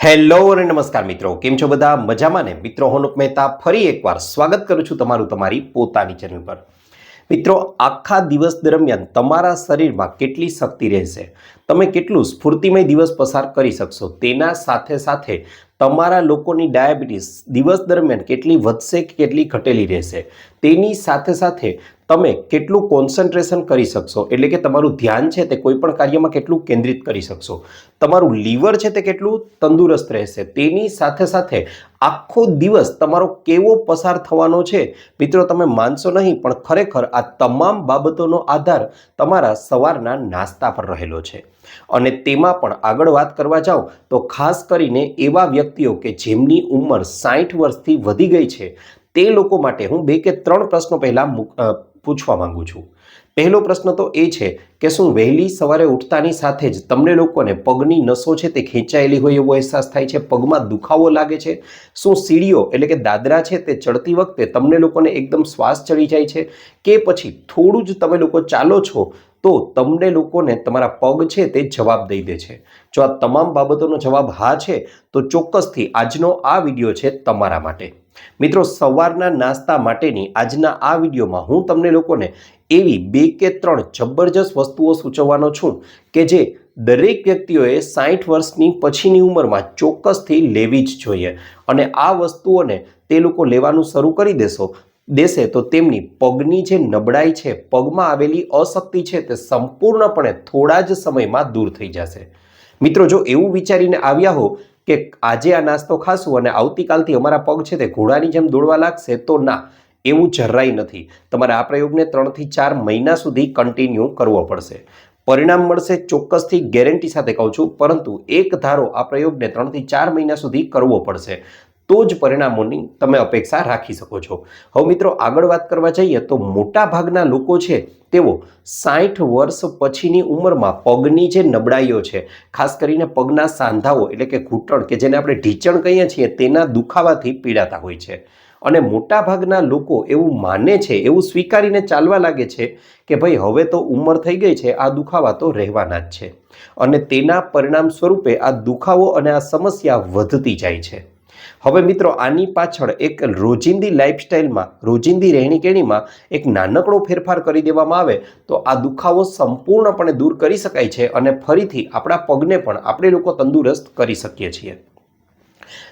Hello અને નમસ્કાર મિત્રો, કેમ છો બધા? મજામાં ને? મિત્રો, હું અનુપ મહેતા ફરી એકવાર સ્વાગત કરું છું તમારી પોતાની ચેનલ પર। મિત્રો, આખા દિવસ દરમિયાન તમારા શરીરમાં કેટલી શક્તિ રહેશે, તમે કેટલું સ્ફૂર્તિમય દિવસ પસાર કરી શકશો, તેના સાથે સાથે તમારા લોકોની ડાયાબિટીસ દિવસ દરમિયાન કેટલી વધશે કે કેટલી ઘટેલી રહેશે, તેની સાથે સાથે તમે કેટલું કોન્સન્ટ્રેશન કરી શકશો, એટલે કે તમારું ધ્યાન છે તે કોઈ પણ કાર્યમાં કેટલું કેન્દ્રિત કરી શકશો, તમારું લીવર છે તે કેટલું તંદુરસ્ત રહેશે, તેની સાથે સાથે આખો દિવસ તમારો કેવો પસાર થવાનો છે, મિત્રો તમે માનશો નહીં પણ ખરેખર આ તમામ બાબતોનો આધાર તમારા સવારના નાસ્તા પર રહેલો છે। અને તેમાં પણ આગળ વાત કરવા જાઓ તો ખાસ કરીને એવા વ્યક્તિઓ કે જેમની ઉંમર 60 વર્ષથી વધી ગઈ છે, તે લોકો માટે હું 2 કે 3 પ્રશ્નો પહેલા પૂછવા માંગુ છું। પહેલો પ્રશ્ન તો એ છે કે શું વહેલી સવારે ઉઠતાની સાથે જ તમને લોકોને પગની નસો છે તે ખેંચાયેલી હોય એવો અહેસાસ થાય છે, પગમાં દુખાવો લાગે છે? શું સીડીઓ એટલે કે દાદરા છે તે ચડતી વખતે તમને લોકોને એકદમ શ્વાસ ચડી જાય છે, કે પછી થોડું જ તમે લોકો ચાલો છો તો તમને લોકોને તમારા પગ છે તે જવાબ દઈ દે છે? જો આ તમામ બાબતોનો જવાબ હા છે તો ચોક્કસથી આજનો આ વિડીયો છે તમારા માટે। મિત્રો, સવારના નાસ્તા માટેની આજના આ વિડીયોમાં હું તમને લોકોને એવી 2 કે 3 જબરજસ્ત વસ્તુઓ સૂચવવાનો છું કે જે દરેક વ્યક્તિઓએ 60 વર્ષની પછીની ઉંમરમાં ચોક્કસથી લેવી જ જોઈએ। અને આ વસ્તુઓને તે લોકો લેવાનું શરૂ કરી દેશે તો તેમની પગની જે નબળાઈ છે, પગમાં આવેલી અશક્તિ છે તે સંપૂર્ણપણે થોડા જ સમયમાં દૂર થઈ જશે। મિત્રો, જો એવું વિચારીને આવ્યા હો કે આજે આ નાસ્તો ખાશું અને આવતીકાલથી અમારા પગ છે તે ઘોડાની જેમ દોડવા લાગશે, તો ના, એવું જરાય નથી। તમારે આ પ્રયોગને 3 થી 4 મહિના સુધી કન્ટિન્યુ કરવો પડશે। પરિણામ મળશે ચોક્કસથી, ગેરંટી સાથે કહું છું, પરંતુ એક ધારો આ પ્રયોગને 3 થી 4 મહિના સુધી કરવો પડશે, તો જ પરિણામોની તમે અપેક્ષા રાખી શકો છો। હવે મિત્રો, આગળ વાત કરવા જઈએ તો મોટા ભાગના લોકો છે તેઓ 60 વર્ષ પછીની ઉંમરમાં પગની જે નબળાઈઓ છે, ખાસ કરીને પગના સાંધાઓ એટલે કે ઘૂંટણ કે જેને આપણે ઢીંચણ કહીએ છીએ, તેના દુખાવાથી પીડાતા હોય છે। અને મોટા ભાગના લોકો એવું માને છે, એવું સ્વીકારીને ચાલવા લાગે છે કે ભાઈ હવે તો ઉંમર થઈ ગઈ છે, આ દુખાવા તો રહેવાના જ છે, અને તેના પરિણામ સ્વરૂપે આ દુખાવો અને આ સમસ્યા વધતી જાય છે। હવે મિત્રો, આની પાછળ એક રોજિંદી લાઈફસ્ટાઈલમાં, રોજિંદી રહેણીકરણીમાં એક નાનકડો ફેરફાર કરી દેવામાં આવે તો આ દુખાવો સંપૂર્ણપણે દૂર કરી શકાય છે અને ફરીથી આપણા પગને પણ આપણે લોકો તંદુરસ્ત કરી શકીએ છીએ।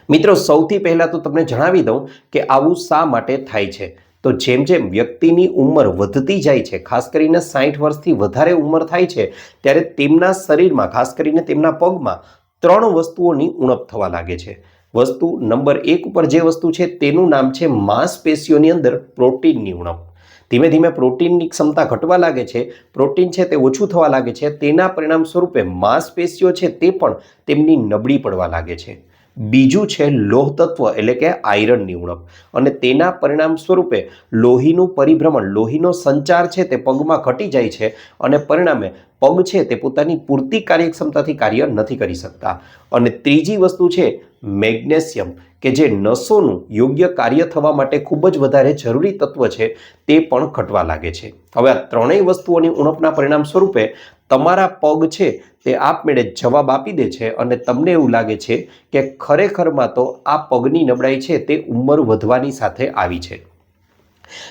મિત્રો, સૌથી પહેલા તો તમને જણાવી દઉં કે આવું શા માટે થાય છે। તો જેમ જેમ વ્યક્તિની ઉંમર વધતી જાય છે, ખાસ કરીને 60 વર્ષથી વધારે ઉંમર થાય છે, ત્યારે તેમના શરીરમાં, ખાસ કરીને તેમના પગમાં 3 વસ્તુઓની ઉણપ થવા લાગે છે। વસ્તુ નંબર 1 ઉપર જે વસ્તુ છે તેનું નામ છે માંસપેશીઓની અંદર પ્રોટીનની ઉણપ। ધીમે ધીમે પ્રોટીનની ક્ષમતા ઘટવા લાગે છે, પ્રોટીન છે તે ઓછું થવા લાગે છે, તેના પરિણામ સ્વરૂપે માંસપેશીઓ છે તે પણ તેમની નબળી પડવા લાગે છે। બીજું છે લોહ તત્વ એટલે કે આયરનની ઉણપ, અને તેના પરિણામ સ્વરૂપે લોહીનું પરિભ્રમણ, લોહીનો સંચાર છે તે પગમાં ઘટી જાય છે, અને પરિણામે પગ છે તે પોતાની પૂરતી કાર્યક્ષમતાથી કાર્ય નથી કરી શકતા। અને ત્રીજી વસ્તુ છે મેગ્નેશિયમ, કે જે નસોનું યોગ્ય કાર્ય થવા માટે ખૂબ જ વધારે જરૂરી તત્વ છે, તે પણ ઘટવા લાગે છે। હવે આ ત્રણેય વસ્તુઓની ઉણપના પરિણામ સ્વરૂપે તમારા પગ છે તે આપમેળે જવાબ આપી દે છે, અને તમને એવું લાગે છે કે ખરેખરમાં તો આ પગની નબળાઈ છે તે ઉંમર વધવાની સાથે આવી છે।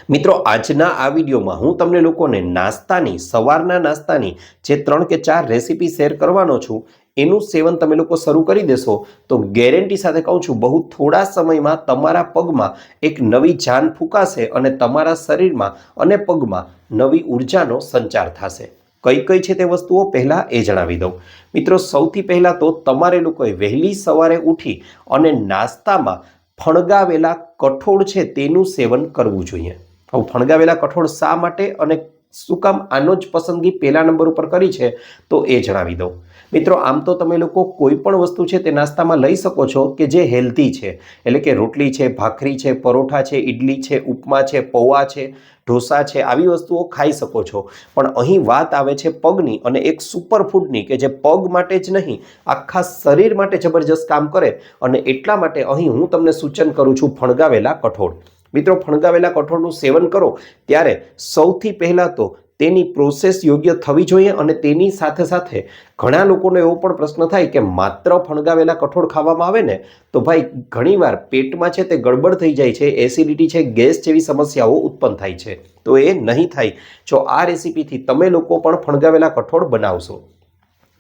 મિત્રો, આજના આ વિડીયોમાં હું તમને લોકોને નાસ્તાની, સવારના નાસ્તાની જે 3 કે 4 રેસીપી શેર કરવાનો છું, એનું સેવન તમે લોકો શરૂ કરી દેશો તો ગેરંટી સાથે કહું છું, બહુ થોડા સમયમાં તમારા પગમાં એક નવી જાન ફૂંકાશે અને તમારા શરીરમાં અને પગમાં નવી ઉર્જાનો સંચાર થશે। કઈ કઈ છે તે વસ્તુઓ પહેલા એ જણાવી દઉં। મિત્રો, સૌથી પહેલા તો તમારે લોકોએ વહેલી સવારે ઉઠી અને નાસ્તામાં ફણગાવેલા કઠોળ છે તેનું સેવન કરવું જોઈએ। હવે ફણગાવેલા કઠોળ શા માટે અને શું કામ આનો જ પસંદગી પહેલા નંબર ઉપર કરી છે તો એ જણાવી દઉં। મિત્રો, આમ તો તમે લોકો કોઈ પણ વસ્તુ છે તે નાસ્તામાં લઈ શકો છો કે જે હેલ્ધી છે, એટલે કે રોટલી છે, ભાખરી છે, પરોઠા છે, ઇડલી છે, ઉપમા છે, પૌવા છે, ઢોસા છે, આવી વસ્તુઓ ખાઈ શકો છો। પણ અહીં વાત આવે છે પગની, અને એક સુપરફૂડની કે જે પગ માટે જ નહીં, આખા શરીર માટે જબરજસ્ત કામ કરે, અને એટલા માટે અહીં હું તમને સૂચન કરું છું ફણગાવેલા કઠોળ। મિત્રો, ફણગાવેલા કઠોળનું સેવન કરો ત્યારે સૌથી પહેલાં તો તેની પ્રોસેસ યોગ્ય થવી જોઈએ અને તેની સાથે સાથે ઘણા લોકોનો એવો પણ પ્રશ્ન થાય કે માત્ર ફણગાવેલા કઠોળ ખાવામાં આવે ને તો ભાઈ ઘણીવાર પેટમાં છે તે ગડબડ થઈ જાય છે, એસિડિટી છે, ગેસ જેવી સમસ્યાઓ ઉત્પન્ન થાય છે. તો એ નહીં થાય જો આ રેસીપીથી તમે લોકો પણ ફણગાવેલા કઠોળ બનાવશો.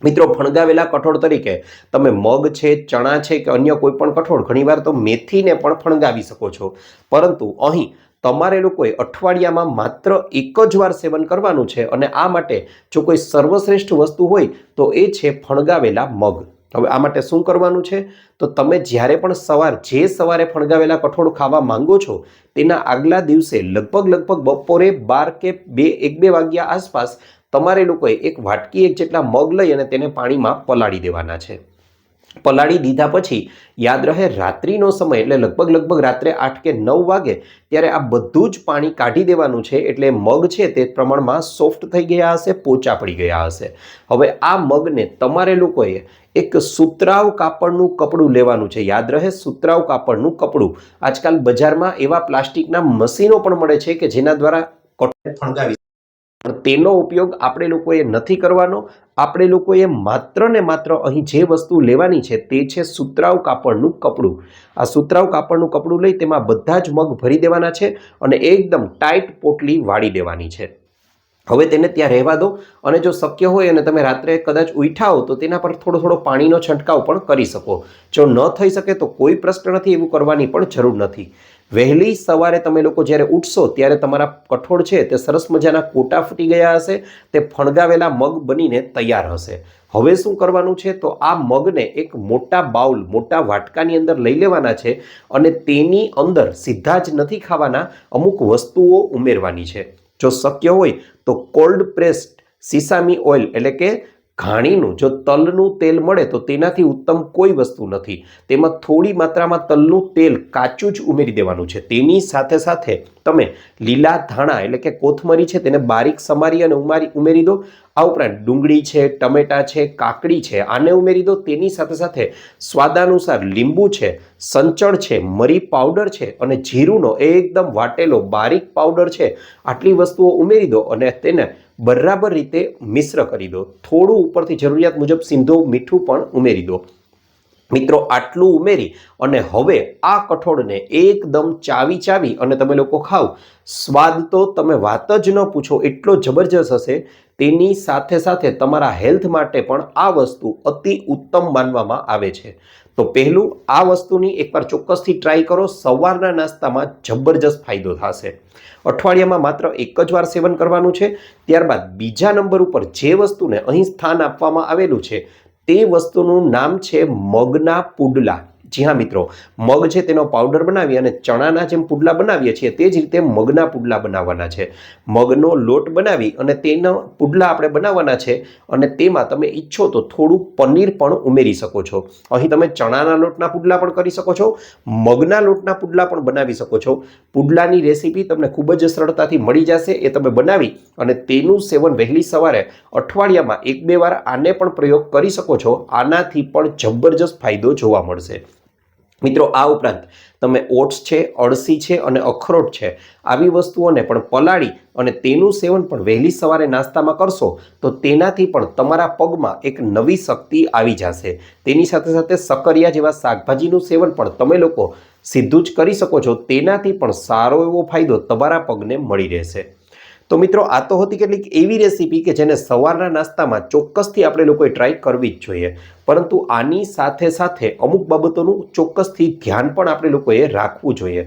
મિત્રો, ફણગાવેલા કઠોળ તરીકે તમે મગ છે, ચણા છે કે અન્ય કોઈ પણ કઠોળ, ઘણીવાર તો મેથીને પણ ફણગાવી શકો છો. પરંતુ અહીં તમારે લોકોએ અઠવાડિયામાં માત્ર એક જ વાર સેવન કરવાનું છે અને આ માટે જો કોઈ સર્વશ્રેષ્ઠ વસ્તુ હોય તો એ છે ફણગાવેલા મગ. હવે આ માટે શું કરવાનું છે તો તમે જ્યારે પણ સવારે ફણગાવેલા કઠોળ ખાવા માંગો છો તેના આગલા દિવસે લગભગ બપોરે 12 કે 1-2 વાગ્યા આસપાસ તમારે લોકોએ એક વાટકી જેટલા મગ લઈ અને તેને પાણીમાં પલાળી દેવાના છે. પલાળી દીધા પછી યાદ રહે રાત્રિનો સમય એટલે લગભગ રાત્રે 8 કે 9 વાગે ત્યારે આ બધું જ પાણી કાઢી દેવાનું છે. એટલે મગ છે તે પ્રમાણમાં સોફ્ટ થઈ ગયા હશે, પોચા પડી ગયા હશે. હવે આ મગને તમારે લોકોએ એક સુતરાઉ કાપડનું કપડું લેવાનું છે. યાદ રહે, સુતરાઉ કાપડનું કપડું. આજકાલ બજારમાં એવા પ્લાસ્ટિકના મશીનો પણ મળે છે કે જેના દ્વારા કઠોળ ફણગાવી, પણ તેનો ઉપયોગ આપણે લોકોએ નથી કરવાનો. આપણે લોકોએ માત્ર ને માત્ર અહીં જે વસ્તુ લેવાની છે તે છે સુતરાઉ કાપડનું કપડું. આ સુતરાઉ કાપડનું કપડું લઈ તેમાં બધા જ મગ ભરી દેવાના છે અને એકદમ ટાઈટ પોટલી વાળી દેવાની છે. હવે તેને ત્યાં રહેવા દો અને જો શક્ય હોય અને તમે રાત્રે કદાચ ઉઠાઓ તો તેના પર થોડો પાણીનો છંટકાવ પણ કરી શકો. જો ન થઈ શકે તો કોઈ પ્રશ્ન નથી, એવું કરવાની પણ જરૂર નથી. વહેલી સવારે તમે લોકો જ્યારે ઉઠશો ત્યારે તમારા કઠોળ છે તે સરસ મજાના કોટા ફૂટી ગયા હશે, તે ફણગાવેલા મગ બનીને તૈયાર હશે. હવે શું કરવાનું છે તો આ મગને એક મોટા બાઉલ, મોટા વાટકાની અંદર લઈ લેવાના છે અને તેની અંદર સીધા જ નથી ખાવાના, અમુક વસ્તુઓ ઉમેરવાની છે. જો શક્ય હોય તો કોલ્ડ પ્રેસ્ડ સિસામી ઓઇલ એટલે કે ઘાણીનું જો તલનું તેલ મળે તો તેનાથી ઉત્તમ કોઈ વસ્તુ નથી. તેમાં થોડી માત્રામાં તલનું તેલ કાચું જ ઉમેરી દેવાનું છે. તેની સાથે સાથે તમે લીલા ધાણા એટલે કે કોથમરી છે તેને બારીક સમારી અને ઉમેરી દો. આ ઉપરાંત ડુંગળી છે, ટમેટા છે, કાકડી છે, આને ઉમેરી દો. તેની સાથે સાથે સ્વાદાનુસાર લીંબુ છે, સંચળ છે, મરી પાવડર છે અને જીરુંનો એકદમ વાટેલો બારીક પાવડર છે. આટલી વસ્તુઓ ઉમેરી દો અને તેને બરાબર રીતે મિશ્ર કરી દો. થોડું ઉપરથી જરૂરિયાત મુજબ સિંધો મીઠું પણ ઉમેરી દો. મિત્રો, આટલું ઉમેરી અને હવે આ કઠોળને એકદમ ચાવી અને તમે લોકો ખાઓ. સ્વાદ તો તમે વાત જ ન પૂછો, એટલો જબરજસ્ત હશે. તેની સાથે સાથે તમારા હેલ્થ માટે પણ આ વસ્તુ અતિ ઉત્તમ માનવામાં આવે છે. તો પહેલું આ વસ્તુની એકવાર ચોક્કસથી ટ્રાય કરો. સવારના નાસ્તામાં જબરજસ્ત ફાયદો થશે. અઠવાડિયામાં માત્ર એક જ વાર સેવન કરવાનું છે. ત્યારબાદ બીજા નંબર ઉપર જે વસ્તુને અહીં સ્થાન આપવામાં આવેલું છે તે વસ્તુનું નામ છે મગના પુડલા. જી હા મિત્રો, મગ છે તેનો પાવડર બનાવી અને ચણાના જેમ પુડલા બનાવીએ છીએ તે જ રીતે મગના પુડલા બનાવવાના છે. મગનો લોટ બનાવી અને તેના પુડલા આપણે બનાવવાના છે અને તેમાં તમે ઈચ્છો તો થોડું પનીર પણ ઉમેરી શકો છો. અહીં તમે ચણાના લોટના પુડલા પણ કરી શકો છો, મગના લોટના પુડલા પણ બનાવી શકો છો. પુડલાની રેસીપી તમને ખૂબ જ સરળતાથી મળી જશે. એ તમે બનાવી અને તેનું સેવન વહેલી સવારે અઠવાડિયામાં 1-2 વાર આને પણ પ્રયોગ કરી શકો છો. આનાથી પણ જબરજસ્ત ફાયદો જોવા મળશે. મિત્રો, આ ઉપરાંત તમે ઓટ્સ છે, અળસી છે અને અખરોટ છે, આવી વસ્તુઓને પણ પલાળી અને તેનું સેવન પણ વહેલી સવારે નાસ્તામાં કરશો તો તેનાથી પણ તમારા પગમાં એક નવી શક્તિ આવી જશે. તેની સાથે સાથે સકરિયા જેવા શાકભાજીનું સેવન પણ તમે લોકો સીધું જ કરી શકો છો. તેનાથી પણ સારો એવો ફાયદો તમારા પગને મળી રહેશે. તો મિત્રો, આ તો હતી કેટલીક એવી રેસીપી કે જેને સવારના નાસ્તામાં ચોક્કસથી આપણે લોકોએ ટ્રાય કરવી જ જોઈએ. પરંતુ આની સાથે સાથે અમુક બાબતોનું ચોક્કસથી ધ્યાન પણ આપણે લોકોએ રાખવું જોઈએ.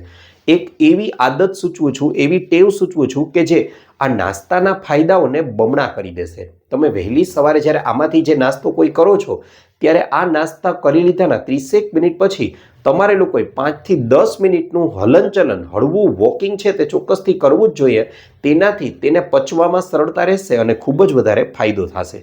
એક એવી આદત સૂચવું છું, એવી ટેવ સૂચવું છું કે જે આ નાસ્તાના ફાયદાઓને બમણા કરી દેશે. તમે વહેલી સવારે જ્યારે આમાંથી જે નાસ્તો કોઈ કરો છો ત્યારે આ નાસ્તા કરી લીધાના 30 મિનિટ પછી તમારે લોકોએ 5 થી 10 મિનિટનું હલનચલન, હળવું વોકિંગ છે તે ચોક્કસથી કરવું જ જોઈએ. તેનાથી તેને પચવામાં સરળતા રહેશે અને ખૂબ જ વધારે ફાયદો થશે.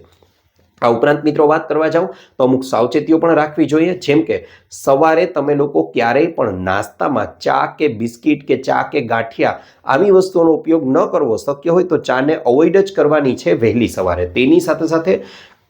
આ ઉપરાંત મિત્રો વાત કરવા જાઉં તો અમુક સાવચેતીઓ પણ રાખવી જોઈએ. જેમ કે સવારે તમે લોકો ક્યારેય પણ નાસ્તામાં ચા કે બિસ્કિટ કે ચા કે ગાંઠિયા આવી વસ્તુઓનો ઉપયોગ ન કરવો. શક્ય હોય તો ચાને અવોઇડ જ કરવાની છે વહેલી સવારે. તેની સાથે સાથે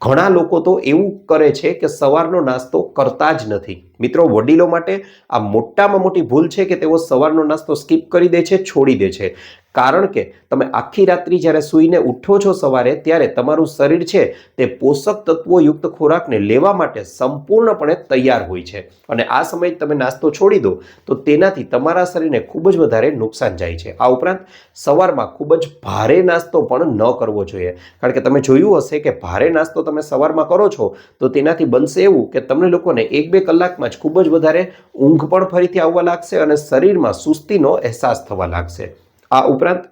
ઘણા લોકો તો એવું કરે છે કે સવારનો નાસ્તો કરતા જ નથી. મિત્રો, વડીલો માટે આ મોટામાં મોટી ભૂલ છે કે તેઓ સવારનો નાસ્તો સ્કીપ કરી દે છે, છોડી દે છે. કારણ કે તમે આખી રાત્રિ જ્યારે સૂઈને ઉઠો છો સવારે ત્યારે તમારું શરીર છે તે પોષક તત્વોયુક્ત ખોરાકને લેવા માટે સંપૂર્ણપણે તૈયાર હોય છે અને આ સમયે તમે નાસ્તો છોડી દો તો તેનાથી તમારા શરીરને ખૂબ જ વધારે નુકસાન જાય છે। આ ઉપરાંત સવારમાં ખૂબ જ ભારે નાસ્તો પણ ન કરવો જોઈએ, કારણ કે તમે જોયું હશે કે ભારે નાસ્તો તમે સવારમાં કરો છો તો તેનાથી બનશે એવું કે તમને લોકોને 1-2 કલાકમાં જ ખૂબ જ વધારે ઊંઘ પણ ફરીથી આવવા લાગશે અને શરીરમાં સુસ્તીનો અહેસાસ થવા લાગશે। આ ઉપરાંત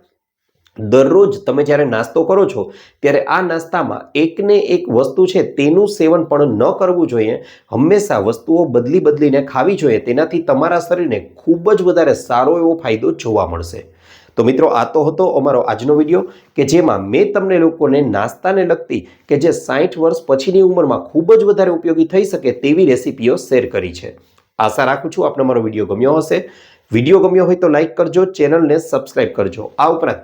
દરરોજ તમે જ્યારે નાસ્તો કરો છો ત્યારે આ નાસ્તામાં એકને એક વસ્તુ છે તેનું સેવન પણ ન કરવું જોઈએ। હંમેશા વસ્તુઓ બદલીને ખાવી જોઈએ, તેનાથી તમારા શરીરને ખૂબ જ વધારે સારો એવો ફાયદો જોવા મળશે। તો મિત્રો, આ તો હતો અમારો આજનો વિડીયો કે જેમાં મેં તમને લોકોને નાસ્તાને લગતી કે જે 60 વર્ષ પછીની ઉંમરમાં ખૂબ જ વધારે ઉપયોગી થઈ શકે તેવી રેસીપીઓ શેર કરી છે। આશા રાખું છું આપને મારો વિડીયો ગમ્યો હશે। વિડીયો ગમ્યો હોય તો લાઈક કરજો, ચેનલને સબસ્ક્રાઇબ કરજો। આ ઉપરાંત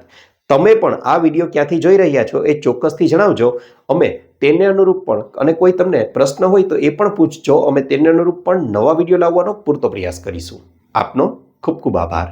તમે પણ આ વિડીયો ક્યાંથી જોઈ રહ્યા છો એ ચોક્કસથી જણાવજો, અમે તેને અનુરૂપ પણ અને કોઈ તમને પ્રશ્ન હોય તો એ પણ પૂછજો, અમે તેને અનુરૂપ પણ નવા વિડીયો લાવવાનો પૂરતો પ્રયાસ કરીશું। આપનો ખૂબ ખૂબ આભાર।